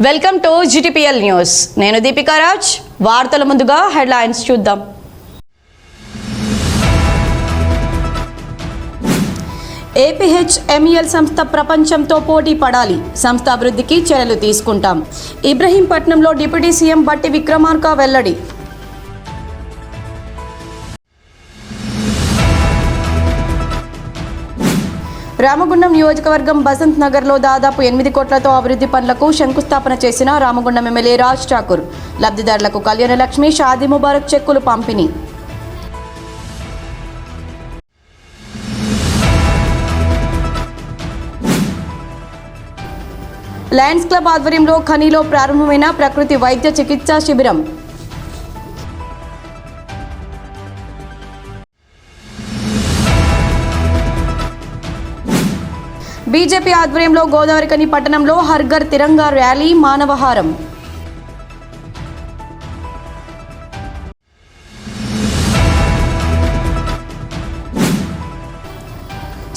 Welcome to GTPL news. నేను దీపికా రాజ్. వార్తల ముందుగా హెడ్లైన్స్ చూద్దాం. APHMEL సంస్థ ప్రపంచంతో పోటీ పడాలి. సంస్థ అభివృద్ధికి చర్యలు తీసుకుంటాం. ఇబ్రహీంపట్నంలో డిప్యూటీ సీఎం బట్టి విక్రమార్క వెల్లడి. రామగుండం నియోజకవర్గం బసంత్ నగర్లో దాదాపు 8 కోట్లతో అభివృద్ధి పనులకు శంకుస్థాపన చేసిన రామగుండం ఎమ్మెల్యే రాజ్ ఠాకూర్. లబ్ధిదారులకు కళ్యాణలక్ష్మి, షాదీ ముబారక్ చెక్కులు పంపిణీ. లయన్స్ క్లబ్ ఆధ్వర్యంలో ఖనీలో ప్రారంభమైన ప్రకృతి వైద్య చికిత్సా శిబిరం. బీజేపీ ఆధ్వర్యంలో గోదావరికని పట్టణంలో హర్ఘర్ తిరంగా ర్యాలీ, మానవహారం.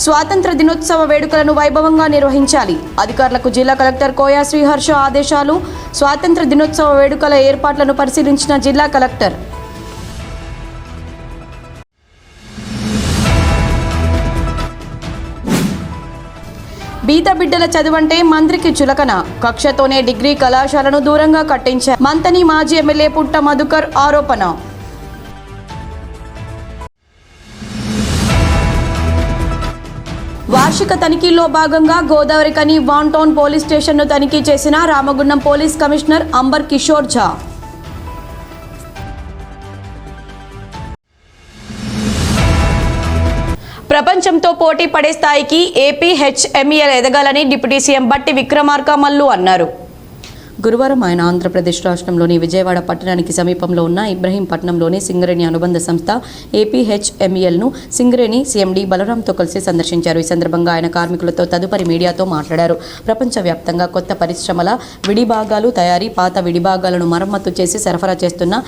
స్వాతంత్ర దినోత్సవ వేడుకలను వైభవంగా నిర్వహించాలి. అధికారులకు జిల్లా కలెక్టర్ కోయా శ్రీహర్ష ఆదేశాలు. స్వాతంత్ర దినోత్సవ వేడుకల ఏర్పాట్లను పరిశీలించిన జిల్లా కలెక్టర్. బీద బిడ్డల చదువంటే మంత్రికి చులకన. కక్షతోనే డిగ్రీ కళాశాలను దూరంగా కట్టించారు. మంతని మాజీ ఎమ్మెల్యే పుట్ట మధుకర్ ఆరోపణ. వార్షిక తనిఖీల్లో భాగంగా గోదావరికని వన్ టౌన్ పోలీస్ స్టేషన్ను తనిఖీ చేసిన రామగుండం పోలీస్ కమిషనర్ అంబర్ కిషోర్ ఝా. ప్రపంచంతో పోటీ పడే స్థాయికి APHMEL ఎదగాలని డిప్యూటీ సీఎం బట్టి విక్రమార్క మల్లు అన్నారు. గురువారం ఆయన ఆంధ్రప్రదేశ్ రాష్ట్రంలోని విజయవాడ పట్టణానికి సమీపంలో ఉన్న ఇబ్రహీంపట్నంలోని సింగరేణి అనుబంధ సంస్థ APHMELను సింగరేణి CMD బలరాంతో కలిసి సందర్శించారు. ఈ సందర్భంగా ఆయన కార్మికులతో తదుపరి మీడియాతో మాట్లాడారు. ప్రపంచవ్యాప్తంగా కొత్త పరిశ్రమల విడిభాగాలు తయారీ, పాత విడిభాగాలను మరమ్మతు చేసి సరఫరా చేస్తున్న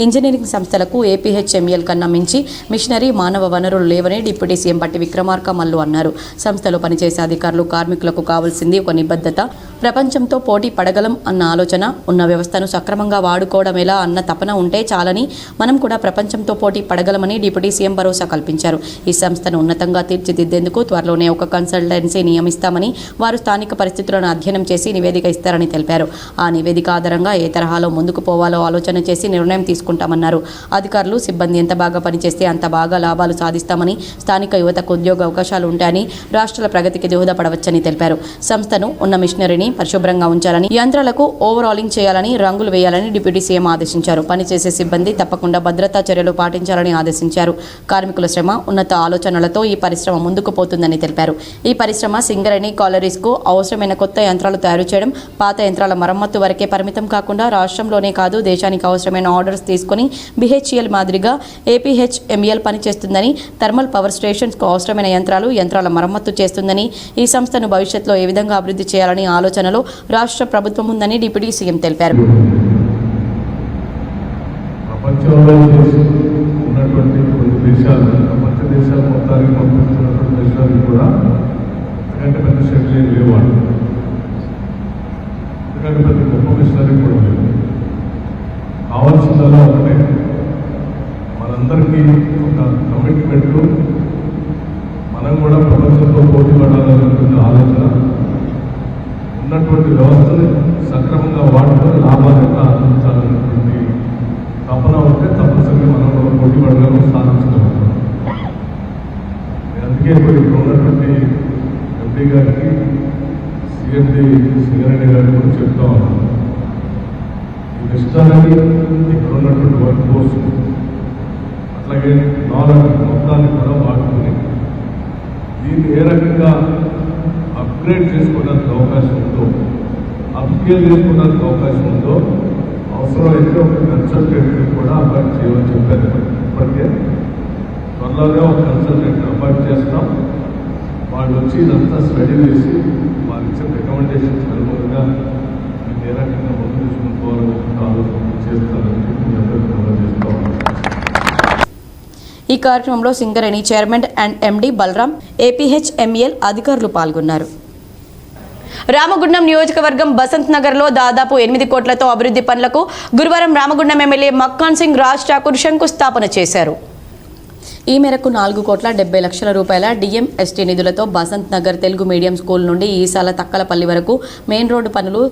ఇంజనీరింగ్ సంస్థలకు APHMEL కన్నా మించి మిషనరీ, మానవ వనరులు లేవని డిప్యూటీ సీఎం బట్టి విక్రమార్క మల్లు అన్నారు. సంస్థలో పనిచేసే అధికారులు, కార్మికులకు కావాల్సింది ఒక నిబద్ధత, ప్రపంచంతో పోటీ పడగలం అన్న ఆలోచన, ఉన్న వ్యవస్థను సక్రమంగా వాడుకోవడం ఎలా అన్న తపన ఉంటే చాలని మనం కూడా ప్రపంచంతో పోటీ పడగలమని డిప్యూటీ సీఎం భరోసా కల్పించారు. ఈ సంస్థను ఉన్నతంగా తీర్చిదిద్దేందుకు త్వరలోనే ఒక కన్సల్టెన్సీ నియమిస్తామని, వారు స్థానిక పరిస్థితులను అధ్యయనం చేసి నివేదిక ఇస్తారని తెలిపారు. ఆ నివేదిక ఆధారంగా ఏ తరహాలో ముందుకు పోవాలో ఆలోచన చేసి నిర్ణయం తీసుకుంటామన్నారు. అధికారులు, సిబ్బంది ఎంత బాగా పనిచేస్తే అంత బాగా లాభాలు సాధిస్తామని, స్థానిక యువతకు ఉద్యోగ అవకాశాలు ఉంటాయని, రాష్ట్రాల ప్రగతికి దోహదపడవచ్చని తెలిపారు. సంస్థను, ఉన్న మిషనరీని పరిశుభ్రంగా ఉంచాలని, యంత్రాలకు ఓవరాలింగ్ చేయాలని, రంగులు వేయాలని డిప్యూటీ సీఎం ఆదేశించారు. పనిచేసే సిబ్బంది తప్పకుండా భద్రతా చర్యలు పాటించాలని ఆదేశించారు. కార్మికుల శ్రమ, ఉన్నత ఆలోచనలతో ఈ పరిశ్రమ ముందుకు పోతుందని తెలిపారు. ఈ పరిశ్రమ సింగరేణి కాలరీస్కు అవసరమైన కొత్త యంత్రాలు తయారు చేయడం, పాత యంత్రాల మరమ్మతు వరకే పరిమితం కాకుండా రాష్ట్రంలోనే కాదు దేశానికి అవసరమైన ఆర్డర్స్ తీసుకుని BHEL మాదిరిగా APHMEL పనిచేస్తుందని, థర్మల్ పవర్ స్టేషన్స్కు అవసరమైన యంత్రాల మరమ్మతు చేస్తుందని, ఈ సంస్థను భవిష్యత్తులో ఏ విధంగా అభివృద్ధి చేయాలని ఆలోచనలో రాష్ట్ర ప్రభుత్వం ఉందని డిప్యూటీ సీఎం తెలిపారు. ప్రపంచంలో ఉన్నటువంటి కొన్ని దేశాలు, ప్రపంచ దేశాలు మొత్తానికి పంపిస్తున్నటువంటి దేశాలు కూడా ఎందుకంటే పెద్ద శక్తులు లేవాడు, ఎందుకంటే పెద్ద గొప్ప మిషనరీ కూడా లేవు. కావాల్సిందల్లా ఒకటే, మనందరికీ ఒక కమిట్మెంట్, మనం కూడా ప్రపంచంతో పోటీ పడాలనేటువంటి ఆలోచన, ఉన్నటువంటి వ్యవస్థని సక్రమంగా వాడుకొని లాభాలు ఎలా అందించాలనేటువంటి తపన ఉంటే తప్పనిసరిగా మనం కూడా పోటీ పడగలం, సాధించగలుగుతాం. అందుకే ఇప్పుడు ఉన్నటువంటి MD గారికి, CMD సింగరేణి గారికి కూడా చెప్తా ఉన్నాం. ఈ మిషనరీ, ఇక్కడ ఉన్నటువంటి వర్క్ ఫోర్స్, అట్లాగే నాలెడ్జ్ మొత్తాన్ని కూడా వాడుకొని దీన్ని ఏ రకంగా అప్గ్రేడ్ చేసుకోవడానికి అవకాశం ఉందో, అప్స్కేల్ చేసుకోవడానికి అవకాశం ఉందో, అవసరమైతే ఒక కన్సల్టెంట్ని కూడా అపాయింట్ చేయమని చెప్పారు. ఇప్పటికే త్వరలోనే ఒక కన్సల్టెంట్ని అపాయింట్ చేస్తాం. వాళ్ళు వచ్చి ఇదంతా స్టడీ చేసి వాళ్ళు ఇచ్చిన రికమెండేషన్స్ అనుగుణంగా ఏ రకంగా ముందు తీసుకుని పోవాలని ఆలోచన చేస్తారని చెప్పి మీ అందరికీ తెలియజేస్తాం. ఈ కార్యక్రమంలో Singareni chairman and MD Balaram, APHMEL అధికారులు పాల్గొన్నారు. రామగుండం నియోజకవర్గం బసంత్ నగర్లో దాదాపు 8 కోట్లతో అభివృద్ధి పనులకు గురువారం రామగుండం ఎమ్మెల్యే మక్కాన్ సింగ్ రాజ్ ఠాకూర్ శంకుస్థాపన చేశారు. ఈ మేరకు 4,70,00,000 రూపాయల డిఎంఎస్టీ నిధులతో బసంత్ నగర్ తెలుగు మీడియం స్కూల్ నుండి ఈసాల తక్కలపల్లి వరకు మెయిన్ రోడ్డు పనులు,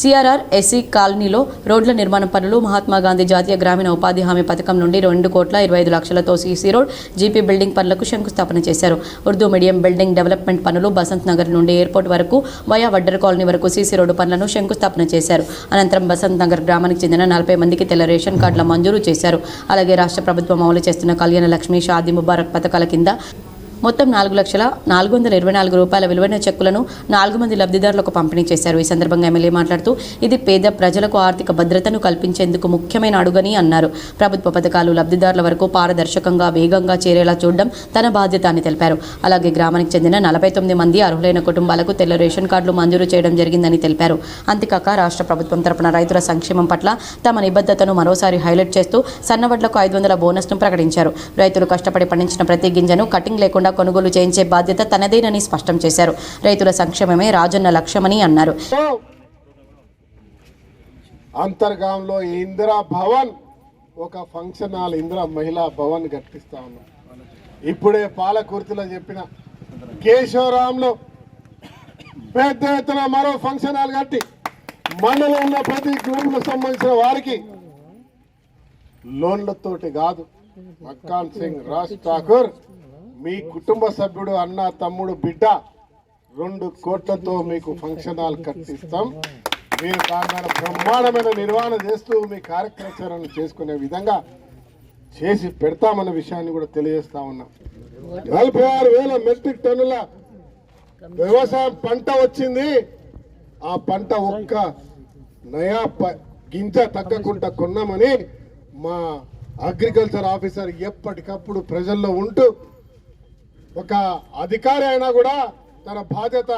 సిఆర్ఆర్ ఎస్సీ కాలనీలో రోడ్ల నిర్మాణ పనులు, మహాత్మాగాంధీ జాతీయ గ్రామీణ ఉపాధి హామీ పథకం నుండి 2,25,00,000తో సీసీ రోడ్, జీపీ బిల్డింగ్ పనులకు శంకుస్థాపన చేశారు. ఉర్దూ మీడియం బిల్డింగ్ డెవలప్మెంట్ పనులు, బసంత్ నగర్ నుండి ఎయిర్పోర్ట్ వరకు వయా వడ్డర్ కాలనీ వరకు సీసీ రోడ్డు పనులను శంకుస్థాపన చేశారు. అనంతరం బసంత్ నగర్ గ్రామానికి చెందిన 40 మందికి తెల్ల రేషన్ కార్డుల మంజూరు చేశారు. అలాగే రాష్ట్ర ప్రభుత్వం అమలు చేస్తున్న కళ్యాణ లక్ష్మి, షాదీ ముబారక్ పథకాల కింద మొత్తం 4,424,000 రూపాయల విలువైన చెక్కులను 4 మంది లబ్ధిదారులకు పంపిణీ చేశారు. ఈ సందర్భంగా ఎమ్మెల్యే మాట్లాడుతూ ఇది పేద ప్రజలకు ఆర్థిక భద్రతను కల్పించేందుకు ముఖ్యమైన అడుగని అన్నారు. ప్రభుత్వ పథకాలు లబ్ధిదారుల వరకు పారదర్శకంగా, వేగంగా చేరేలా చూడడం తన బాధ్యత అని తెలిపారు. అలాగే గ్రామానికి చెందిన 49 మంది అర్హులైన కుటుంబాలకు తెల్ల రేషన్ కార్డులు మంజూరు చేయడం జరిగిందని తెలిపారు. అంతేకాక రాష్ట్ర ప్రభుత్వం తరపున రైతుల సంక్షేమం పట్ల తమ నిబద్ధతను మరోసారి హైలైట్ చేస్తూ సన్నవడ్లకు 500 బోనస్ను ప్రకటించారు. రైతులు కష్టపడి పండించిన ప్రతి గింజను కటింగ్ లేకుండా కొనుగోలు చేయించే బాధ్యత తనదేనని స్పష్టం చేశారు. రైతుల సంక్షేమమే రాజన్న లక్ష్యమని అన్నారు. అంతర్గాంలో ఇందిరా భవన్ ఒక ఫంక్షన్ హాల్, ఇందిరా మహిళా భవన్ కట్టిస్తా ఉన్నాం. ఇప్పుడే పాలకుర్తిలో చెప్పిన కేశవరాంలో పెద్ద ఎత్తున మరో ఫంక్షన్ హాల్ కట్టి మండలం ఉన్న ప్రతి గ్రూపుకు సంబంధించిన వారికి లోన్లతోటి కాదు, మక్కాన్ సింగ్ రాజ్ ఠాకూర్ మీ కుటుంబ సభ్యుడు, అన్న, తమ్ముడు, బిడ్డ 2 కోట్లతో మీకు ఫంక్షన్ హాల్ కట్టిస్తాం. మీరు దాని మీద బ్రహ్మాండమైన నిర్వహణ చేస్తూ మీ కార్యక్రమాలను చేసుకునే విధంగా చేసి పెడతామన్న విషయాన్ని కూడా తెలియజేస్తా ఉన్నాం. 46,000 మెట్రిక్ టన్నుల వ్యవసాయం పంట వచ్చింది. ఆ పంట ఒక్క నయా గింజ తగ్గకుండా కొన్నామని మా అగ్రికల్చర్ ఆఫీసర్ ఎప్పటికప్పుడు ప్రజల్లో ఉంటూ, ఒక అధికారి అయినా కూడా తన బాధ్యత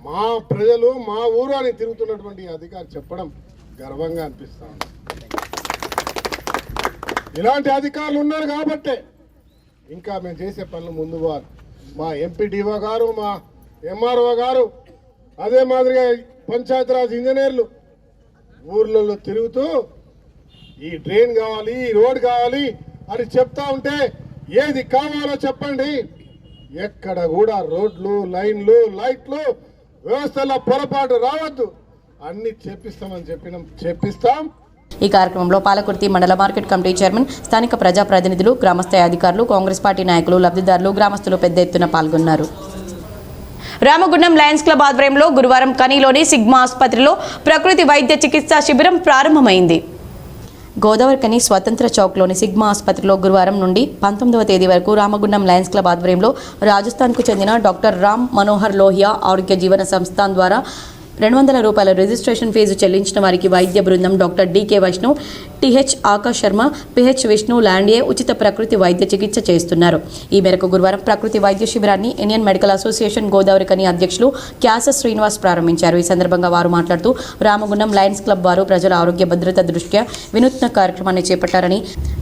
మా ప్రజలు, మా ఊరు అని తిరుగుతున్నటువంటి అధికారి చెప్పడం గర్వంగా అనిపిస్తా ఉంది. ఇలాంటి అధికారులు ఉన్నారు కాబట్టే ఇంకా మేము చేసే పనులు ముందు పోవాలి. మా ఎంపీడీఓ గారు, మా ఎంఆర్ఓ గారు, అదే మాదిరిగా పంచాయతీరాజ్ ఇంజనీర్లు ఊర్లలో తిరుగుతూ ఈ డ్రైన్ కావాలి, ఈ రోడ్ కావాలి అని చెప్తా ఉంటే ఏది కావాలో చెప్పండి, ఎక్కడ కూడా రోడ్లు, లైన్లు, లైట్లు వ్యవస్థలో పొరపాటు రావద్దు, అన్ని చేపిస్తామని చెప్పిస్తాం. ఈ కార్యక్రమంలో పాలకుర్తి మండల మార్కెట్ కమిటీ చైర్మన్, స్థానిక ప్రజాప్రతినిధులు, గ్రామస్థాయి అధికారులు, కాంగ్రెస్ పార్టీ నాయకులు, లబ్ధిదారులు, గ్రామస్తులు పెద్ద ఎత్తున పాల్గొన్నారు. రామగుండం లయన్స్ క్లబ్ ఆధ్వర్యంలో గురువారం కనిలోని సిగ్మా ఆసుపత్రిలో ప్రకృతి వైద్య చికిత్సా శిబిరం ప్రారంభమైంది. గోదావరికని స్వతంత్ర చౌక్లోని సిగ్మా ఆసుపత్రిలో గురువారం నుండి 19వ తేదీ వరకు రామగుండం లయన్స్ క్లబ్ ఆధ్వర్యంలో రాజస్థాన్కు చెందిన డాక్టర్ రామ్ మనోహర్ లోహియా ఆరోగ్య జీవన సంస్థాన్ ద్వారా 200 రూపాయల రిజిస్ట్రేషన్ ఫీజు చెల్లించిన వారికి వైద్య బృందం డాక్టర్ డికే వైష్ణవ్, టిహెచ్ ఆకాష్ శర్మ, పిహెచ్ విష్ణు లాండియే ఉచిత ప్రకృతి వైద్య చికిత్స చేస్తున్నారు. ఈ మేరకు గురువారం ప్రకృతి వైద్య శిబిరాన్ని ఇండియన్ మెడికల్ అసోసియేషన్ గోదావరికని అధ్యక్షులు క్యాస శ్రీనివాస్ ప్రారంభించారు. ఈ సందర్భంగా వారు మాట్లాడుతూ రామగుండం లయన్స్ క్లబ్ వారు ప్రజల ఆరోగ్య భద్రత దృష్ట్యా వినూత్న కార్యక్రమాన్ని చేపట్టారని,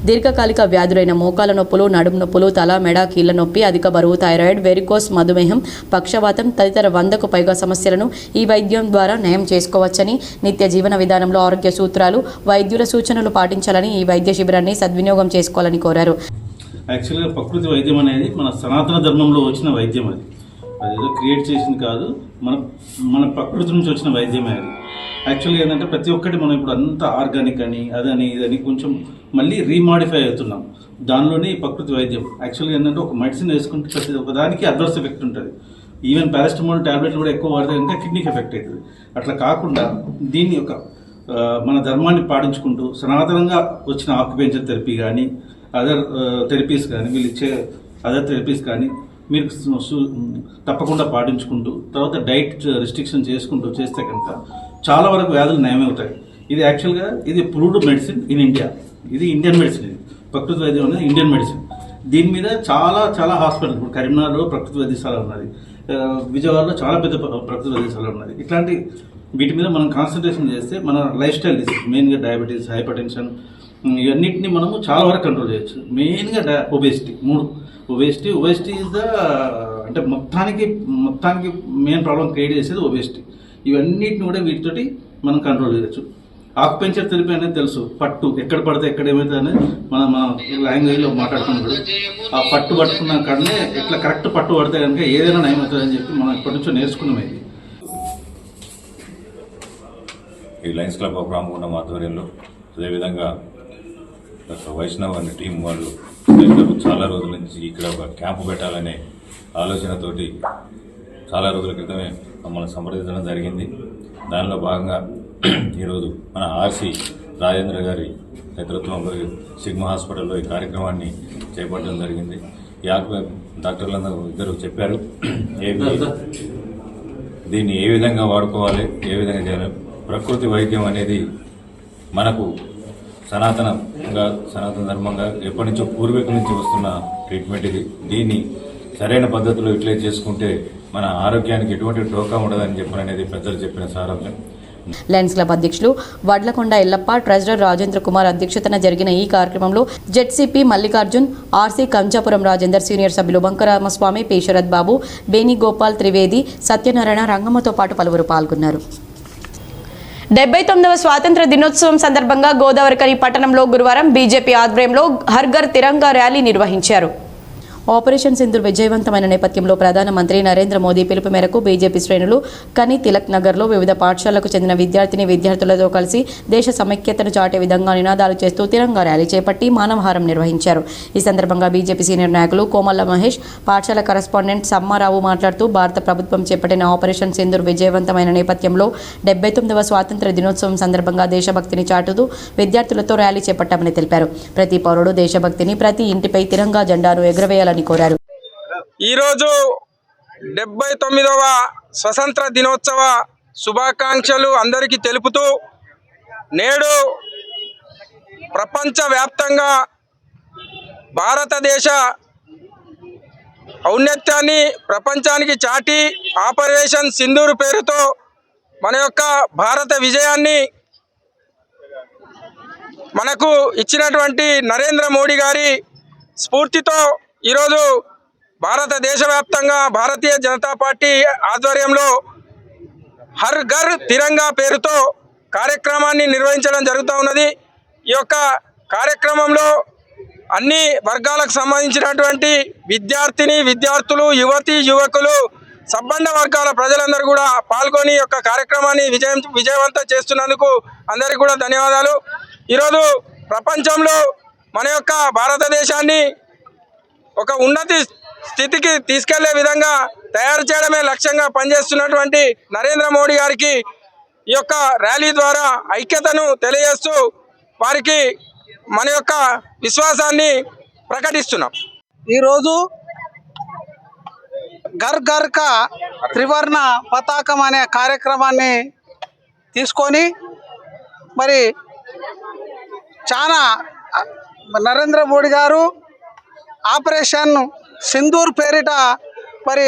దీర్ఘకాలిక వ్యాధులైన మోకాల నొప్పులు, నడుము నొప్పులు, తల, మెడ, కీళ్ల నొప్పి, అధిక బరువు, థైరాయిడ్, వెరికోస్, మధుమేహం, పక్షవాతం తదితర 100కు పైగా సమస్యలను ఈ వైద్యం ద్వారా నయం చేసుకోవచ్చని, నిత్య జీవన విధానంలో ఆరోగ్య సూత్రాలు, వైద్యుల సూచనలు పాటించాలని, ఈ వైద్య శిబిరాన్ని సద్వినియోగం చేసుకోవాలని కోరారు. యాక్చువల్గా ప్రకృతి వైద్యం అనేది మన సనాతన ధర్మంలో వచ్చిన వైద్యం. అది ఏదో క్రియేట్ చేసింది కాదు, మన ప్రకృతి నుంచి వచ్చిన వైద్యమే అది. యాక్చువల్గా ఏంటంటే ప్రతి ఒక్కటి మనం ఇప్పుడు అంతా ఆర్గానిక్ అని అదని ఇదని కొంచెం మళ్ళీ రీమాడిఫై అవుతున్నాం. దానిలోనే ప్రకృతి వైద్యం యాక్చువల్గా ఏంటంటే ఒక మెడిసిన్ వేసుకుంటే ప్రతి ఒక్కదానికి అడ్వర్స్ ఎఫెక్ట్ ఉంటుంది. ఈవెన్ పారాసిటమాల్ ట్యాబ్లెట్లు కూడా ఎక్కువ వాడితే ఇంకా కిడ్నీకి ఎఫెక్ట్ అవుతుంది. అట్లా కాకుండా దీన్ని మన ధర్మాన్ని పాటించుకుంటూ సనాతనంగా వచ్చిన ఆక్యుపెన్షన్ థెరపీ కానీ, అదర్ థెరపీస్ కానీ, వీళ్ళు ఇచ్చే అదర్ థెరపీస్ కానీ మీరు తప్పకుండా పాటించుకుంటూ, తర్వాత డైట్ రిస్ట్రిక్షన్ చేసుకుంటూ చేస్తే కనుక చాలా వరకు వ్యాధులు నయమవుతాయి. ఇది యాక్చువల్గా ఇది ప్రూవ్డ్ మెడిసిన్ ఇన్ ఇండియా. ఇది ఇండియన్ మెడిసిన్. ఇది ప్రకృతి వైద్యం అనేది ఇండియన్ మెడిసిన్. దీని మీద చాలా చాలా హాస్పిటల్, ఇప్పుడు కరీంనగర్లో ప్రకృతి వైద్యశాల ఉన్నది, విజయవాడలో చాలా పెద్ద ప్రకృతి వైద్యశాల ఉన్నది. ఇట్లాంటి వీటి మీద మనం కాన్సన్ట్రేషన్ చేస్తే మన లైఫ్ స్టైల్ డిసీజ్, మెయిన్గా డయాబెటీస్, హైపర్ టెన్షన్, ఇవన్నిటిని మనము చాలా వరకు కంట్రోల్ చేయొచ్చు. మెయిన్గా ఒబేసిటీ. 3 ఒబేసిటీ ఈజ్ ద అంటే మొత్తానికి మెయిన్ ప్రాబ్లం క్రియేట్ చేసేది ఒబేసిటీ. ఇవన్నిటిని కూడా వీటితోటి మనం కంట్రోల్ చేయొచ్చు. ఆక్యుపెన్చర్ థెరపీ అనేది తెలుసు, పట్టు ఎక్కడ పడితే ఎక్కడ ఏమైతే అనేది మన లాంగ్వేజ్లో మాట్లాడుకున్నప్పుడు ఆ పట్టు పట్టుకున్న కాడనే ఎట్లా కరెక్ట్ పట్టు పడితే కనుక ఏదైనా నయం అవుతుందని చెప్పి మనం ఇప్పటి నుంచో నేర్చుకున్నాం. ఇది ఈ లయన్స్ క్లబ్ ఆఫ్ రామగుండం ఆధ్వర్యంలో అదేవిధంగా డాక్టర్ వైష్ణవ్ అనే టీం వాళ్ళు చాలా రోజుల నుంచి ఇక్కడ ఒక క్యాంపు పెట్టాలనే ఆలోచనతోటి చాలా రోజుల క్రితమే మమ్మల్ని సంప్రదించడం జరిగింది. దానిలో భాగంగా ఈరోజు మన ఆర్సి రాజేంద్ర గారి నేతృత్వంలో సిగ్మా హాస్పిటల్లో ఈ కార్యక్రమాన్ని చేపట్టడం జరిగింది. ఈ డాక్టర్లందరూ ఇద్దరు చెప్పారు దీన్ని ఏ విధంగా వాడుకోవాలి, ఏ విధంగా చేయాలి. ప్రకృతి వైద్యం అనేది మనకు సనాతన ధర్మంగా ఎప్పటి నుంచో పూర్వీకుల నుంచి వస్తున్న ట్రీట్మెంట్ ఇది. దీన్ని సరైన పద్ధతిలో యూటిలైజ్ చేసుకుంటే మన ఆరోగ్యానికి ఎటువంటి టోకా ఉండదని చెప్పననేది పెద్దలు చెప్పిన సారాంశం. లయన్స్ క్లబ్ అధ్యక్షులు వడ్లకొండ ఎల్లప్ప, ట్రెజరర్ రాజేంద్ర కుమార్ అధ్యక్షతన జరిగిన ఈ కార్యక్రమంలో జెడ్సీపీ మల్లికార్జున్, ఆర్సీ కంచాపురం రాజేందర్, సీనియర్ సభ్యులు బంకరామస్వామి, పేశరథ్ బాబు, బేణిగోపాల్ త్రివేది, సత్యనారాయణ, రంగమ్మతో పాటు పలువురు పాల్గొన్నారు. 79వ స్వాతంత్ర దినోత్సవం సందర్భంగా గోదావరికని పట్టణంలో గురువారం బీజేపీ ఆధ్వర్యంలో హర్ ఘర్ తిరంగా ర్యాలీ నిర్వహించారు. ఆపరేషన్ సింధూర్ విజయవంతమైన నేపథ్యంలో ప్రధానమంత్రి నరేంద్ర మోదీ పిలుపు మేరకు బీజేపీ శ్రేణులు కని తిలక్ నగర్లో వివిధ పాఠశాలకు చెందిన విద్యార్థులతో కలిసి దేశ సమైక్యతను చాటే విధంగా నినాదాలు చేస్తూ తిరంగా ర్యాలీ చేపట్టి మానవహారం నిర్వహించారు. ఈ సందర్భంగా బీజేపీ సీనియర్ నాయకులు కోమల్ల మహేష్, పాఠశాల కరెస్పాండెంట్ సమ్మారావు మాట్లాడుతూ భారత ప్రభుత్వం చేపట్టిన ఆపరేషన్ సింధూర్ విజయవంతమైన నేపథ్యంలో 79వ స్వాతంత్ర దినోత్సవం సందర్భంగా దేశభక్తిని చాటుతూ విద్యార్థులతో ర్యాలీ చేపట్టామని తెలిపారు. ప్రతి పౌరుడు దేశభక్తిని ప్రతి ఇంటిపై తిరంగా జెండాను ఎగురవేయాలని కోరారు. ఈరోజు 79వ స్వతంత్ర దినోత్సవ శుభాకాంక్షలు అందరికీ తెలుపుతూ నేడు ప్రపంచవ్యాప్తంగా భారతదేశ ఔన్నత్యాన్ని ప్రపంచానికి చాటి ఆపరేషన్ సింధూర్ పేరుతో మన యొక్క భారత విజయాన్ని మనకు ఇచ్చినటువంటి నరేంద్ర మోడీ గారి స్ఫూర్తితో ఈరోజు భారతదేశవ్యాప్తంగా భారతీయ జనతా పార్టీ ఆధ్వర్యంలో హర్ ఘర్ తిరంగా పేరుతో కార్యక్రమాన్ని నిర్వహించడం జరుగుతూ ఉన్నది. ఈ యొక్క కార్యక్రమంలో అన్ని వర్గాలకు సంబంధించినటువంటి విద్యార్థులు, యువకులు, సబ్బండ వర్గాల ప్రజలందరూ కూడా పాల్గొని ఈ యొక్క కార్యక్రమాన్ని విజయవంతం చేస్తున్నందుకు అందరికీ కూడా ధన్యవాదాలు. ఈరోజు ప్రపంచంలో మన యొక్క భారతదేశాన్ని ఒక ఉన్నతి స్థితికి తీసుకెళ్లే విధంగా తయారు చేయడమే లక్ష్యంగా పనిచేస్తున్నటువంటి నరేంద్ర మోడీ గారికి ఈ యొక్క ర్యాలీ ద్వారా ఐక్యతను తెలియజేస్తూ వారికి మన యొక్క విశ్వాసాన్ని ప్రకటిస్తున్నాం. ఈరోజు ఘర్ ఘర్ కా త్రివర్ణ పతాకం అనే కార్యక్రమాన్ని తీసుకొని మరి చాలా నరేంద్ర మోడీ గారు ఆపరేషన్ సింధూర్ పేరిట మరి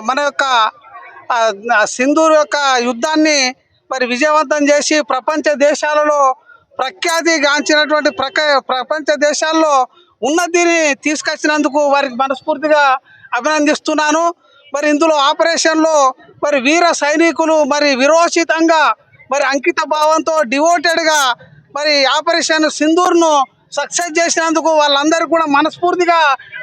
మన యొక్క సింధూర్ యొక్క యుద్ధాన్ని మరి విజయవంతం చేసి ప్రపంచ దేశాలలో ప్రఖ్యాతిగాంచినటువంటి ప్రపంచ దేశాల్లో ఉన్నతిని తీసుకొచ్చినందుకు వారికి మనస్ఫూర్తిగా అభినందిస్తున్నాను. మరి ఇందులో ఆపరేషన్లో మరి వీర సైనికులు మరి విరోచితంగా మరి అంకిత భావంతో డివోటెడ్గా మరి ఆపరేషన్ సింధూర్ను సక్సెస్ చేసినందుకు వాళ్ళందరూ కూడా మనస్ఫూర్తిగా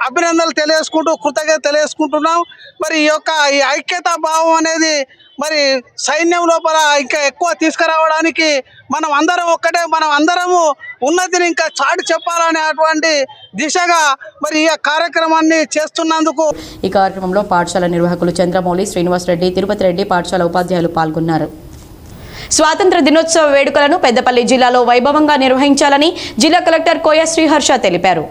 అభినందనలు తెలియజేసుకుంటూ కృతజ్ఞత తెలియజేసుకుంటున్నాం. మరి ఈ ఐక్యతా భావం అనేది మరి సైన్యం లోపల ఇంకా ఎక్కువ తీసుకురావడానికి మనం అందరం ఒక్కటే, మనం అందరము ఉన్నతిని ఇంకా చాటి చెప్పాలనేటువంటి దిశగా మరి ఈ కార్యక్రమాన్ని చేస్తున్నందుకు. ఈ కార్యక్రమంలో పాఠశాల నిర్వాహకులు చంద్రమౌళి, శ్రీనివాస్ రెడ్డి, తిరుపతి రెడ్డి, పాఠశాల ఉపాధ్యాయులు పాల్గొన్నారు. స్వాతంత్ర దినోత్సవ వేడుకలను పెద్దపల్లి జిల్లాలో వైభవంగా నిర్వహించాలని జిల్లా కలెక్టర్ కోయ శ్రీహర్ష తెలిపారు.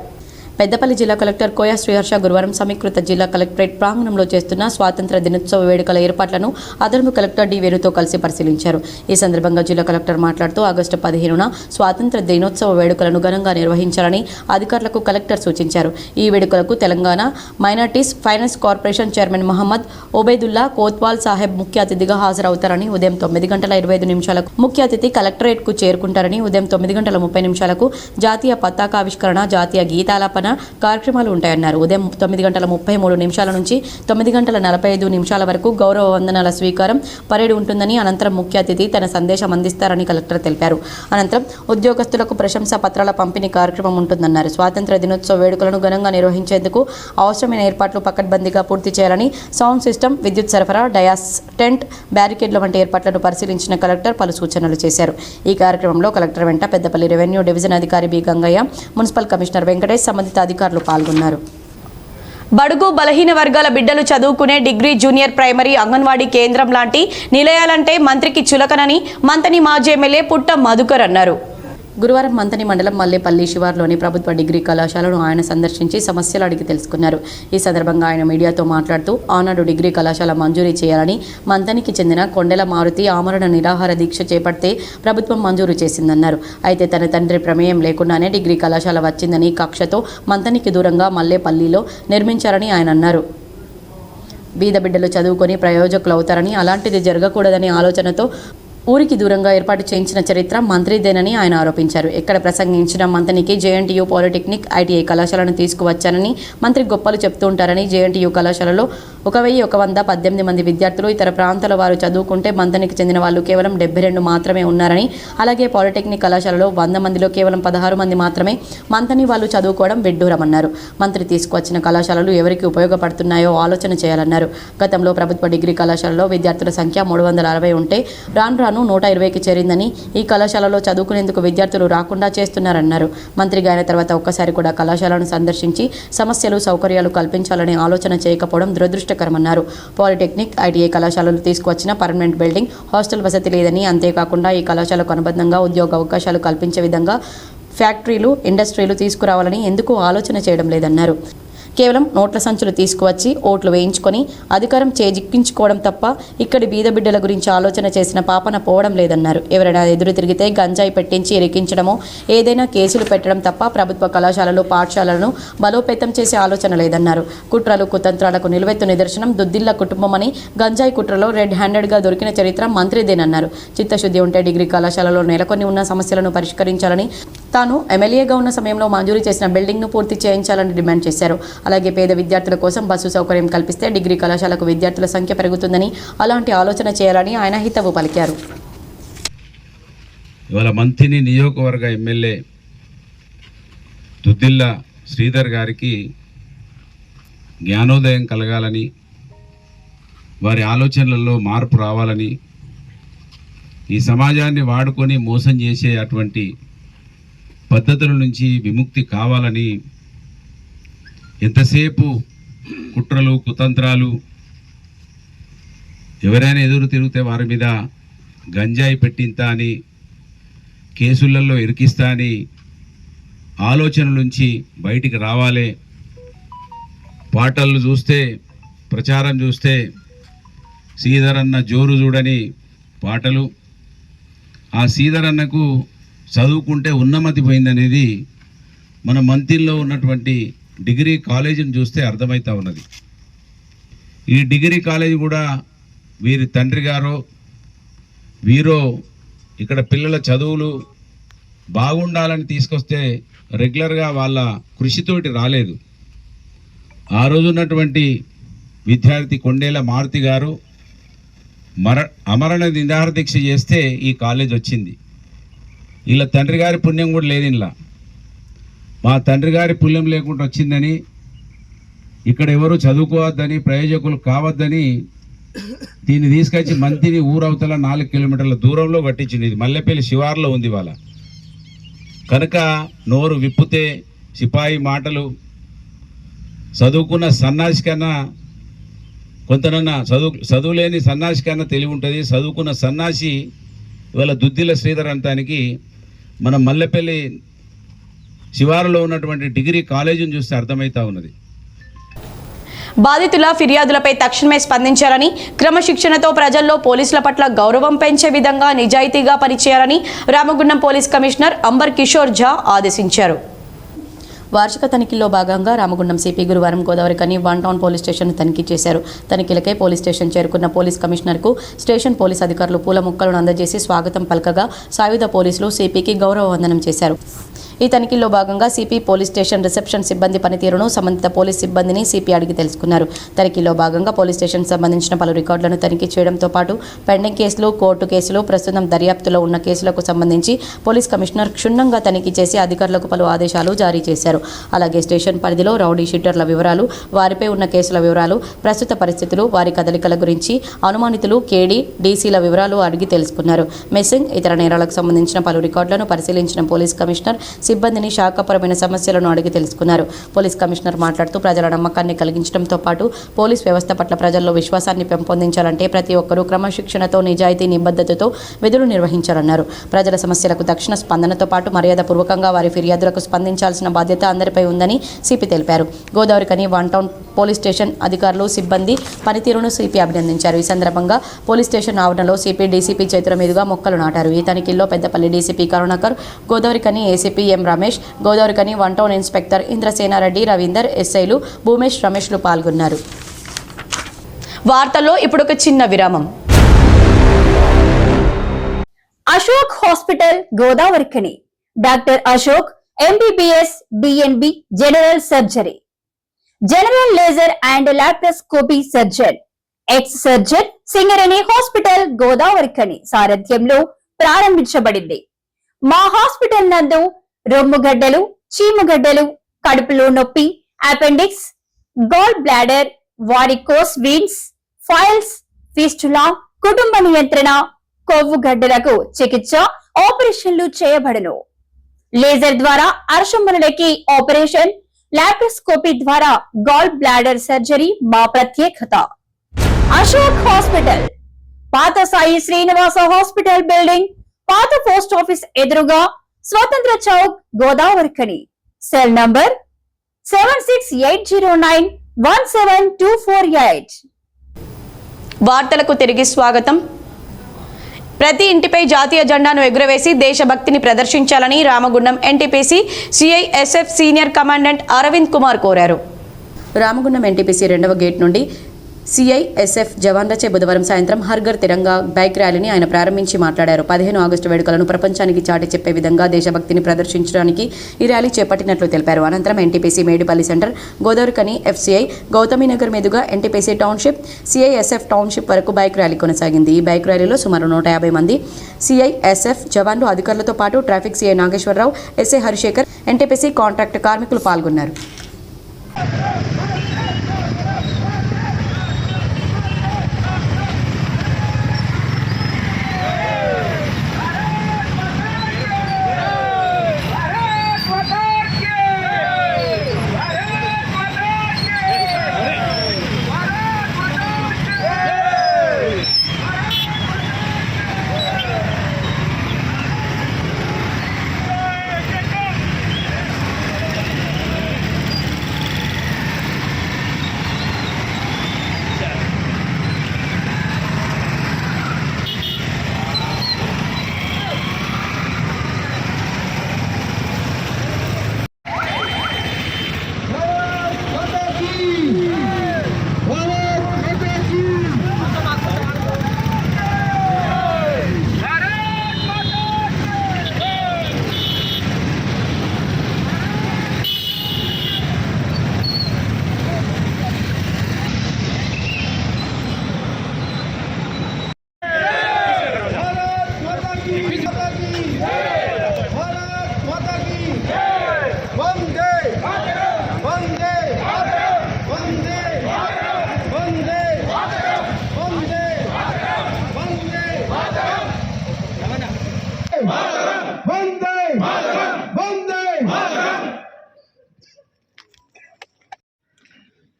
పెద్దపల్లి జిల్లా కలెక్టర్ కోయ శ్రీహర్ష గురువారం సమీకృత జిల్లా కలెక్టరేట్ ప్రాంగణంలో చేస్తున్న స్వాతంత్ర దినోత్సవ వేడుకల ఏర్పాట్లను అదనపు కలెక్టర్ డి వేణుతో కలిసి పరిశీలించారు. ఈ సందర్భంగా జిల్లా కలెక్టర్ మాట్లాడుతూ ఆగస్టు 15న స్వాతంత్ర దినోత్సవ వేడుకలను ఘనంగా నిర్వహించాలని అధికారులకు కలెక్టర్ సూచించారు. ఈ వేడుకలకు Telangana minorities finance corporation chairman Mohammed Obaidullah Kotwal Saheb ముఖ్య అతిథిగా హాజరవుతారని, ఉదయం 9:25 ముఖ్య అతిథి కలెక్టరేట్కు చేరుకుంటారని, ఉదయం 9:30 జాతీయ పతాకావిష్కరణ, జాతీయ గీతాలాపన, పక్షాన కార్యక్రమాలు ఉంటాయన్నారు. ఉదయం 9:33 నుంచి 9:45 వరకు గౌరవ వందనాల స్వీకారం పరేడ్ ఉంటుందని, అనంతరం ముఖ్య అతిథి తన సందేశం అందిస్తారని కలెక్టర్ తెలిపారు. అనంతరం ఉద్యోగస్తులకు ప్రశంసా పత్రాల పంపిణీ కార్యక్రమం ఉంటుందన్నారు. స్వాతంత్ర దినోత్సవ వేడుకలను ఘనంగా నిర్వహించేందుకు అవసరమైన ఏర్పాట్లు పకడ్బందీగా పూర్తి చేయాలని, సౌండ్ సిస్టమ్, విద్యుత్ సరఫరా, డయాస్, టెంట్, బ్యారికేడ్ల వంటి ఏర్పాట్లను పరిశీలించిన కలెక్టర్ పలు సూచనలు చేశారు. ఈ కార్యక్రమంలో కలెక్టర్ వెంట పెద్దపల్లి రెవెన్యూ డివిజన్ అధికారి B Gangaiah, municipal commissioner Venkatesh, సంబంధిత అధికారులు పాల్గొన్నారు. బడుగు బలహీన వర్గాల బిడ్డలు చదువుకునే డిగ్రీ, జూనియర్ ప్రైమరీ, అంగన్వాడీ కేంద్రం లాంటి నిలయాలంటే మంత్రికి చులకనని మంతని మాజీ ఎమ్మెల్యే పుట్ట మధుకర్ అన్నారు. గురువారం మంతని మండలం మల్లేపల్లి శివార్లోని ప్రభుత్వ డిగ్రీ కళాశాలను ఆయన సందర్శించి సమస్యలు అడిగి తెలుసుకున్నారు. ఈ సందర్భంగా ఆయన మీడియాతో మాట్లాడుతూ, ఆనాడు డిగ్రీ కళాశాల మంజూరీ చేయాలని మంతనికి చెందిన కొండెల మారుతి ఆమరణ నిరాహార దీక్ష చేపడితే ప్రభుత్వం మంజూరు చేసిందన్నారు. అయితే తన తండ్రి ప్రమేయం లేకుండానే డిగ్రీ కళాశాల వచ్చిందని కక్షతో మంతనికి దూరంగా మల్లేపల్లిలో నిర్మించారని ఆయన అన్నారు. బీద బిడ్డలు చదువుకొని ప్రయోజకులు అవుతారని, అలాంటిది జరగకూడదనే ఆలోచనతో ఊరికి దూరంగా ఏర్పాటు చేయించిన చరిత్ర మంత్రిదేనని ఆయన ఆరోపించారు. ఎక్కడ ప్రసంగించిన మంత్రికి జేఎన్టీయూ పాలిటెక్నిక్, ఐటీఐ కళాశాలను తీసుకువచ్చానని మంత్రి గొప్పలు చెప్తూ ఉంటారని, జేఎన్టీయూ కళాశాలలో 1118 మంది విద్యార్థులు ఇతర ప్రాంతాల వారు చదువుకుంటే మంత్రికి చెందిన వాళ్ళు కేవలం 72 మాత్రమే ఉన్నారని, అలాగే పాలిటెక్నిక్ కళాశాలలో 100 మందిలో కేవలం 16 మంది మాత్రమే మంత్ని వాళ్ళు చదువుకోవడం విడ్డూరమన్నారు. మంత్రి తీసుకువచ్చిన కళాశాలలు ఎవరికి ఉపయోగపడుతున్నాయో ఆలోచన చేయాలన్నారు. గతంలో ప్రభుత్వ డిగ్రీ కళాశాలలో విద్యార్థుల సంఖ్య 360 ఉంటే రాను 120కి చేరిందని, ఈ కళాశాలలో చదువుకునేందుకు విద్యార్థులు రాకుండా చేస్తున్నారన్నారు. మంత్రిగా అయిన తర్వాత ఒక్కసారి కూడా కళాశాలను సందర్శించి సమస్యలు, సౌకర్యాలు కల్పించాలనే ఆలోచన చేయకపోవడం దురదృష్టకరమన్నారు. పాలిటెక్నిక్, ఐటీఐ కళాశాలలు తీసుకువచ్చిన పర్మనెంట్ బిల్డింగ్, హాస్టల్ వసతి లేదని, అంతేకాకుండా ఈ కళాశాలకు అనుబంధంగా ఉద్యోగ అవకాశాలు కల్పించే విధంగా ఫ్యాక్టరీలు, ఇండస్ట్రీలు తీసుకురావాలని ఎందుకు ఆలోచన చేయడం లేదన్నారు. కేవలం నోట్ల సంచులు తీసుకువచ్చి ఓట్లు వేయించుకొని అధికారం చేజిక్కించుకోవడం తప్ప ఇక్కడి బీద బిడ్డల గురించి ఆలోచన చేసిన పాపన పోవడం లేదన్నారు. ఎవరైనా ఎదురు తిరిగితే గంజాయి పెట్టించి ఇరికించడమో, ఏదైనా కేసులు పెట్టడం తప్ప ప్రభుత్వ కళాశాలలు, పాఠశాలలను బలోపేతం చేసే ఆలోచన లేదన్నారు. కుట్రలు, కుతంత్రాలకు నిలువెత్తు నిదర్శనం దుద్దిల్ల కుటుంబమని, గంజాయి కుట్రలో రెడ్ హ్యాండెడ్గా దొరికిన చరిత్ర మంత్రిదేనన్నారు. చిత్తశుద్ధి ఉంటే డిగ్రీ కళాశాలలో నెలకొని ఉన్న సమస్యలను పరిష్కరించాలని, తాను ఎమ్మెల్యేగా ఉన్న సమయంలో మంజూరు చేసిన బిల్డింగ్ను పూర్తి చేయించాలని డిమాండ్ చేశారు. అలాగే పేద విద్యార్థుల కోసం బస్సు సౌకర్యం కల్పిస్తే డిగ్రీ కళాశాలకు విద్యార్థుల సంఖ్య పెరుగుతుందని, అలాంటి ఆలోచన చేయాలని ఆయన హితవు పలికారు. ఇవాళ మంత్రిని నియోజకవర్గ ఎమ్మెల్యే దుద్దిల్ల శ్రీధర్ గారికి జ్ఞానోదయం కలగాలని, వారి ఆలోచనలలో మార్పు రావాలని, ఈ సమాజాన్ని వాడుకొని మోసం చేసే అటువంటి పద్ధతుల నుంచి విముక్తి కావాలని, ఎంతసేపు కుట్రలు, కుతంత్రాలు, ఎవరైనా ఎదురు తిరిగితే వారి మీద గంజాయి పెట్టింతా అని, కేసులలో ఇరికిస్తా అని ఆలోచన నుంచి బయటికి రావాలి. పాటలు చూస్తే, ప్రచారం చూస్తే శ్రీధర్ అన్న జోరు చూడని పాటలు, ఆ శ్రీధర్ అన్నకు చదువుకుంటే ఉన్నమతి పోయిందనేది మన మంత్రిలో ఉన్నటువంటి డిగ్రీ కాలేజీని చూస్తే అర్థమవుతా ఉన్నది. ఈ డిగ్రీ కాలేజీ కూడా వీరి తండ్రి గారో వీరో ఇక్కడ పిల్లల చదువులు బాగుండాలని తీసుకొస్తే రెగ్యులర్గా వాళ్ళ కృషితోటి రాలేదు. ఆ రోజు ఉన్నటువంటి విద్యార్థి కొండేల మారుతి గారు అమరణ నిరాహార దీక్ష చేస్తే ఈ కాలేజ్ వచ్చింది. వీళ్ళ తండ్రి గారి పుణ్యం కూడా లేదు. ఇలా మా తండ్రి గారి పుణ్యం లేకుండా వచ్చిందని, ఇక్కడ ఎవరు చదువుకోవద్దని, ప్రయోజకులు కావద్దని దీన్ని తీసుకొచ్చి మంత్రిని ఊరవతల 4 కిలోమీటర్ల దూరంలో కట్టించింది. ఇది మల్లెపల్లి శివార్లో ఉంది వాళ్ళ. కనుక నోరు విప్పితే సిపాయి మాటలు, చదువుకున్న సన్నాసి కన్నా కొంతనన్నా చదువులేని సన్నాసి కన్నా తెలివి ఉంటుంది. చదువుకున్న సన్నాసి ఇవాళ దుద్దిల శ్రీధర్ అంతానికి మన మల్లెపల్లి శివారులో ఉన్నటువంటి డిగ్రీ కాలేజీని చూస్తే అర్థమవుతా ఉన్నది. బాధితుల ఫిర్యాదులపై తక్షణమే స్పందించాలని, క్రమశిక్షణతో ప్రజల్లో పోలీసుల పట్ల గౌరవం పెంచే విధంగా నిజాయితీగా పనిచేయాలని రామగుండం పోలీస్ కమిషనర్ అంబర్ కిషోర్ ఝా ఆదేశించారు. వార్షిక తనిఖీల్లో భాగంగా రామగుండం సిపి గురువారం గోదావరి కని 1 టౌన్ పోలీస్ స్టేషన్ తనిఖీ చేశారు. తనిఖీలకై పోలీస్ స్టేషన్ చేరుకున్న పోలీస్ కమిషనర్కు స్టేషన్ పోలీస్ అధికారులు పూల మొక్కలను అందజేసి స్వాగతం పలకగా సాయుధ పోలీసులు సిపికి గౌరవ వందనం చేశారు. ఈ తనిఖీల్లో భాగంగా సిపి పోలీస్ స్టేషన్ రిసెప్షన్ సిబ్బంది పనితీరును సంబంధిత పోలీస్ సిబ్బందిని సిపి అడిగి తెలుసుకున్నారు. తనిఖీల్లో భాగంగా పోలీస్ స్టేషన్ సంబంధించిన పలు రికార్డులను తనిఖీ చేయడంతో పాటు పెండింగ్ కేసులు, కోర్టు కేసులు, ప్రస్తుతం దర్యాప్తులో ఉన్న కేసులకు సంబంధించి పోలీస్ కమిషనర్ క్షుణ్ణంగా తనిఖీ చేసి అధికారులకు పలు ఆదేశాలు జారీ చేశారు. అలాగే స్టేషన్ పరిధిలో రౌడీ షీటర్ల వివరాలు, వారిపై ఉన్న కేసుల వివరాలు, ప్రస్తుత పరిస్థితులు, వారి కదలికల గురించి, అనుమానితులు, కేడీ, డీసీల వివరాలు అడిగి తెలుసుకున్నారు. మిస్సింగ్, ఇతర నేరాలకు సంబంధించిన పలు రికార్డులను పరిశీలించిన పోలీస్ కమిషనర్ సిబ్బందిని శాఖపరమైన సమస్యలను అడిగి తెలుసుకున్నారు. పోలీస్ కమిషనర్ మాట్లాడుతూ ప్రజల నమ్మకాన్ని కలిగించడంతో పాటు పోలీస్ వ్యవస్థ పట్ల ప్రజల్లో విశ్వాసాన్ని పెంపొందించాలంటే ప్రతి ఒక్కరూ క్రమశిక్షణతో, నిజాయితీ, నిబద్ధతతో విధులు నిర్వహించాలన్నారు. ప్రజల సమస్యలకు తక్షణ స్పందనతో పాటు మర్యాదపూర్వకంగా వారి ఫిర్యాదులకు స్పందించాల్సిన బాధ్యత అందరిపై ఉందని సిపి తెలిపారు. గోదావరికని 1 టౌన్ పోలీస్ స్టేషన్ అధికారులు, సిబ్బంది పనితీరును సిపి అభినందించారు. ఈ సందర్భంగా పోలీస్ స్టేషన్ ఆవరణలో సిపి, డీసీపీ చేతుల మీదుగా మొక్కలు నాటారు. ఈ తనిఖీల్లో Peddapalli DCP Karunakar, Godavarikhani ACP M Ramesh, Godavarikhani 1 town inspector Indrasenareddy, Ravinder, ఎస్ఐలు భూమేష్, రమేష్లు పాల్గొన్నారు. వార్తల్లో ఇప్పుడు ఒక చిన్న విరామం. Ashok hospital Godavarikhani doctor Ashok MBBS DNB general surgery, general laser and laparoscopy surgeon, ex surgeon Singareni hospital Godavarikhani సారథ్యంలో ప్రారంభించబడింది. మా హాస్పిటల్ నందు రొమ్ముగడ్డలు, చీముగడ్డలు, కడుపులో నొప్పి, appendix, gall bladder, varicose veins, files, fistula, కుటుంబ నియంత్రణ, కొవ్వు గడ్డలకు చికిత్స, ఆపరేషన్లు చేయబడును. లేజర్ ద్వారా అర్షములకి ఆపరేషన్, లాప్రోస్కోపీ ద్వారా గాల్ బ్లాడర్ సర్జరీ మా ప్రత్యేకత. అశోక్ హాస్పిటల్, పాత సాయి శ్రీనివాస హాస్పిటల్ బిల్డింగ్, పాత పోస్ట్ ఆఫీస్ ఎదురుగా, స్వతంత్ర చౌక్, గోదావరికని. Cell number 7680917248. వార్తలకు తిరిగి స్వాగతం. ప్రతి ఇంటిపై జాతీయ జెండాను ఎగురవేసి దేశభక్తిని ప్రదర్శించాలని Ramagundam NTPC CISF senior commandant Arvind Kumar కోరారు. రామగుండం ఎన్టీపీసీ 2వ గేట్ నుండి సిఐఎస్ఎఫ్ జవాన్లచే బుధవారం సాయంత్రం హర్ఘర్ తిరంగా బైక్ ర్యాలీని ఆయన ప్రారంభించి మాట్లాడారు. 15 ఆగస్టు వేడుకలను ప్రపంచానికి చాటి చెప్పే విధంగా దేశభక్తిని ప్రదర్శించడానికి ఈ ర్యాలీ చేపట్టినట్లు తెలిపారు. అనంతరం NTPC Medipalli centre, Godavarikhani FCI, Gautaminagar మీదుగా ఎన్టీపీసీ టౌన్షిప్, సిఐఎస్ఎఫ్ టౌన్షిప్ వరకు బైక్ ర్యాలీ కొనసాగింది. ఈ బైక్ ర్యాలీలో సుమారు 150 మంది సిఐఎస్ఎఫ్ జవాన్లు, అధికారులతో పాటు traffic CI Nageswara Rao, SI Harishekhar, NTPC contract కార్మికులు పాల్గొన్నారు.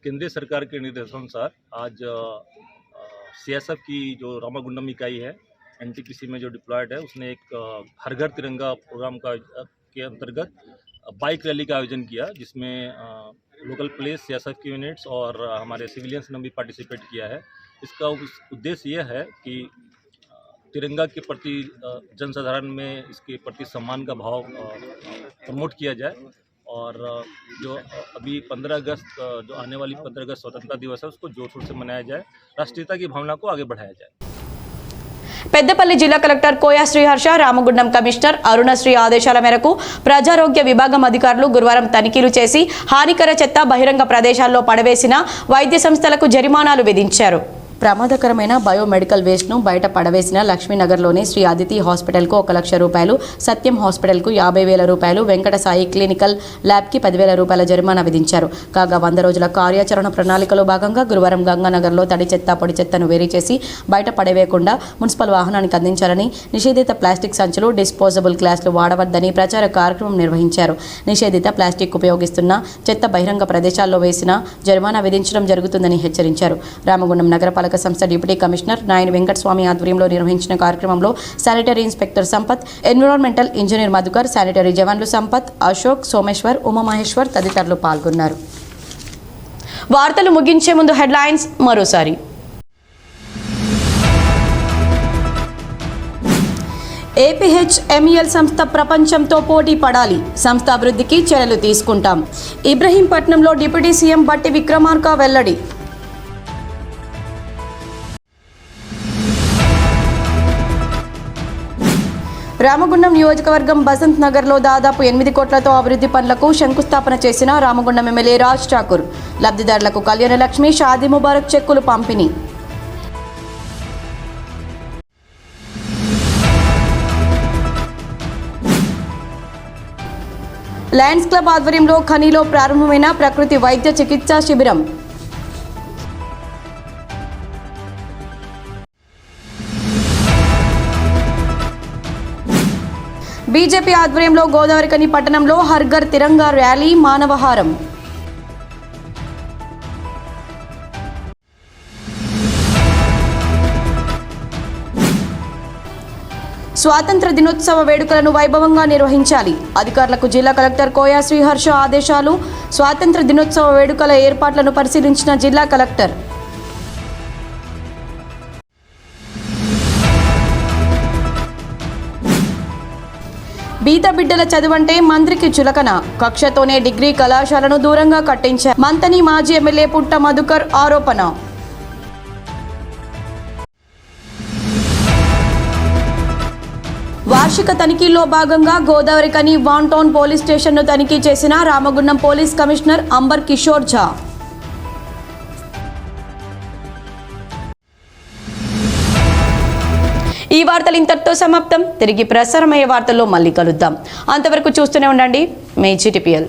केंद्रीय सरकार के निर्देशानुसार आज सीएसएफ की जो रामागुंडम इकाई है एनटीपीसी में जो डिप्लॉयड है उसने एक हर घर तिरंगा प्रोग्राम का के अंतर्गत बाइक रैली का आयोजन किया, जिसमें लोकल पुलिस, सीएसएफ की यूनिट्स और हमारे सिविलियंस ने भी पार्टिसिपेट किया है। इसका उद्देश्य यह है कि तिरंगा के प्रति जनसाधारण में इसके प्रति सम्मान का भाव प्रमोट किया जाए और जो अभी 15 अगस्त जो आने वाली 15 अगस्त स्वतंत्रता दिवस है उसको जोर शोर से मनाया जाए, राष्ट्रीयता की भावना को आगे बढ़ाया जाए। పెద్దపల్లి జిల్లా కలెక్టర్ కోయా శ్రీహర్ష, రామగుండం కమిషనర్ అరుణశ్రీ ఆదేశాల మేరకు ప్రజారోగ్య విభాగం అధికారులు గురువారం తనిఖీలు చేసి హానికర చెత్త బహిరంగ ప్రదేశాల్లో పడవేసిన వైద్య సంస్థలకు జరిమానాలు విధించారు. ప్రమాదకరమైన బయోమెడికల్ వేస్ట్ను బయట పడవేసిన లక్ష్మీనగర్లోని శ్రీ అదితి హాస్పిటల్కు 1,00,000 రూపాయలు, సత్యం హాస్పిటల్కు 50,000 రూపాయలు, వెంకట సాయి క్లినికల్ ల్యాబ్కి 10,000 రూపాయల జరిమానా విధించారు. కాగా 100 రోజుల కార్యాచరణ ప్రణాళికలో భాగంగా గురువారం గంగానగర్లో తడి చెత్త, పొడి చెత్తను వేరు చేసి బయట పడవేయకుండా మున్సిపల్ వాహనానికి అందించాలని, నిషేధిత ప్లాస్టిక్ సంచులు, డిస్పోజబుల్ గ్లాసులు వాడవద్దని ప్రచార కార్యక్రమం నిర్వహించారు. నిషేధిత ప్లాస్టిక్ ఉపయోగిస్తున్న చెత్త బహిరంగ ప్రదేశాల్లో వేసిన జరిమానా విధించడం జరుగుతుందని హెచ్చరించారు. రామగుండం నగరపాలక సంస్థ డిప్యూటీ కమిషనర్ నాయని వెంకటస్వామి ఆధ్వర్యంలో నిర్వహించిన కార్యక్రమంలో sanitary inspector Sampath, environmental engineer Madhukar, sanitary జవాన్లు సంపత్, అశోక్, సోమేశ్వర్, ఉమామహేశ్వర్ తదితరులు పాల్గొన్నారు. వార్తలు ముగించే ముందు హెడ్లైన్స్ మరోసారి. ఏపీహెచ్ఎంఈఎల్ సంస్థ ప్రపంచంతో పోటీ పడాలి, సంస్థ అభివృద్ధికి చర్యలు తీసుకుంటాం. ఇబ్రహీంపట్నంలో డిప్యూటీ సీఎం బట్టి విక్రమార్క వెల్లడి. రామగుండం నియోజకవర్గం బసంత్ నగర్లో దాదాపు 8 కోట్లతో అభివృద్ధి పనులకు శంకుస్థాపన చేసిన రామగుండం ఎమ్మెల్యే రాజ్ ఠాకూర్. లబ్ధిదారులకు కళ్యాణ లక్ష్మి, షాదీ ముబారక్ చెక్కులు పంపిణీ. లయన్స్ క్లబ్ ఆధ్వర్యంలో ఖనీలో ప్రారంభమైన ప్రకృతి వైద్య చికిత్సా శిబిరం. బీజేపీ ఆధ్వర్యంలో గోదావరికని పట్టణంలో హర్ఘర్ తిరంగా ర్యాలీ, మానవహారం. స్వాతంత్ర దినోత్సవ వేడుకలను వైభవంగా నిర్వహించాలి, అధికారులకు జిల్లా కలెక్టర్ కోయా శ్రీహర్ష ఆదేశాలు. స్వాతంత్ర దినోత్సవ వేడుకల ఏర్పాట్లను పరిశీలించిన జిల్లా కలెక్టర్. బీద బిడ్డల చదువంటే మంత్రికి చులకన, కక్షతోనే డిగ్రీ కళాశాలను దూరంగా కట్టించారు. మంతని మాజీ ఎమ్మెల్యే పుట్ట మధుకర్ ఆరోపణ. వార్షిక తనిఖీల్లో భాగంగా గోదావరికని వాన్ టౌన్ పోలీస్ స్టేషన్ను తనిఖీ చేసిన రామగుండం పోలీస్ కమిషనర్ అంబర్ కిషోర్ ఝా. ఈ వార్తలు ఇంతటితో సమాప్తం. తిరిగి ప్రసారమయ్యే వార్తల్లో మళ్ళీ కలుద్దాం. అంతవరకు చూస్తూనే ఉండండి మీ GTPL.